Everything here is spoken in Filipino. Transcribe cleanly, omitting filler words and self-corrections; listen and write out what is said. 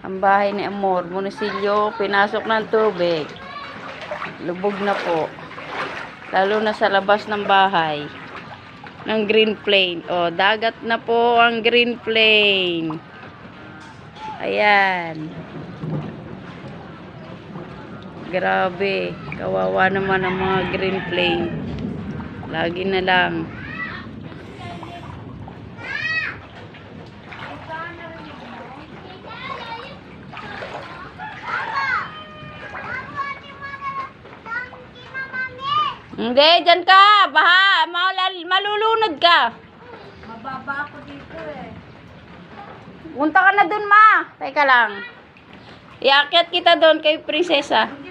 Ang bahay ni Amor, Monasilio, pinasok ng tubig. Lubog na po. Lalo na sa labas ng bahay. Ng Green Plain. O, dagat na po ang Green Plain. Ayan. Grabe. Kawawa naman ang mga Green Plain. Lagi na lang. Hindi, dyan ka. Baha. Malulunod ka. Mababa ako dito eh. Punta ka na dun, ma. Teka lang. Iakyat kita doon kay prinsesa.